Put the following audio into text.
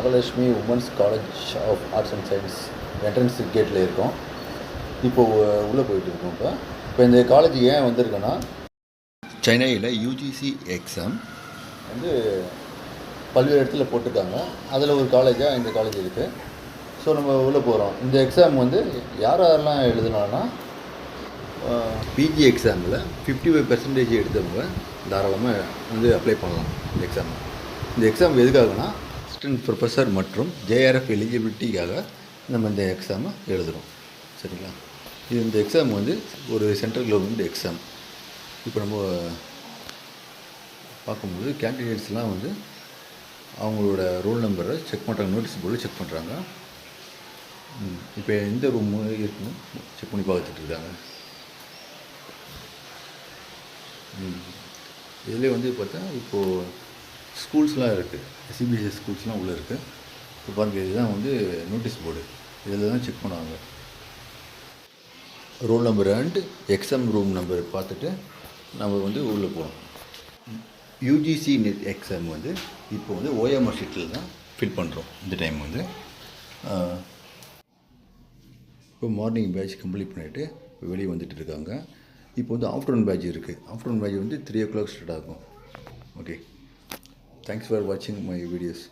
Mahalakshmi women's college of arts and science entrance கேட்டில் இருக்கோம். இப்போது உள்ளே போயிட்டு இருக்கோம். இப்போ இந்த காலேஜ் ஏன் வந்திருக்கோன்னா, சென்னையில் யூஜிசி எக்ஸாம் வந்து பல்வேறு இடத்துல போட்டிருக்காங்க. அதில் ஒரு காலேஜாக இந்த காலேஜ் இருக்குது. ஸோ நம்ம உள்ளே போகிறோம். இந்த எக்ஸாம் வந்து யாரெல்லாம் எழுதலாம்னா, பிஜி எக்ஸாமில் 55% எடுத்தவங்க தாராளமாக வந்து அப்ளை பண்ணலாம் இந்த எக்ஸாம். இந்த எக்ஸாம் எதுக்காகனா, அசிஸ்டன்ட் ப்ரொஃபஸர் மற்றும் ஜேஆர்எஃப் எலிஜிபிலிட்டிக்காக நம்ம இந்த எக்ஸாமை எழுதுகிறோம். சரிங்களா? இந்த எக்ஸாம் வந்து ஒரு சென்ட்ரல் கவர்மெண்ட் எக்ஸாம். இப்போ நம்ம பார்க்கும்போது கேண்டிடேட்ஸ்லாம் வந்து அவங்களோட ரோல் நம்பரை செக் பண்ணுறாங்க, நோட்டீஸ் போர்டில் செக் பண்ணுறாங்க. இப்போ எந்த ரூம் இருக்குன்னு செக் பண்ணி பார்த்துட்டு இருக்காங்க. இதில் வந்து பார்த்தா இப்போது ஸ்கூல்ஸ்லாம் இருக்குது, சிபிஎஸ்சி ஸ்கூல்ஸ்லாம் உள்ளே இருக்குது. இப்போ பாருங்கள், இதுதான் வந்து நோட்டீஸ் போர்டு. இதில் தான் செக் பண்ணுவாங்க. Roll number and exam room number பார்த்துட்டு நம்ம வந்து உள்ளே போகணும். யூஜிசி நெட் எக்ஸாம் வந்து இப்போ வந்து ஓஎம்ஆர் ஷீட்டில் தான் ஃபில் பண்ணுறோம். இந்த டைம் வந்து இப்போ மார்னிங் பேட்ச் கம்ப்ளீட் பண்ணிவிட்டு வெளியே வந்துட்டு இருக்காங்க. இப்போ வந்து ஆஃப்டர்நூன் பேட்ச் இருக்குது. ஆஃப்டர்நூன் பேட்ச் வந்து 3 o'clock ஸ்டார்ட் ஆகும். ஓகே, தேங்க்ஸ் ஃபார் வாட்சிங் மை வீடியோஸ்.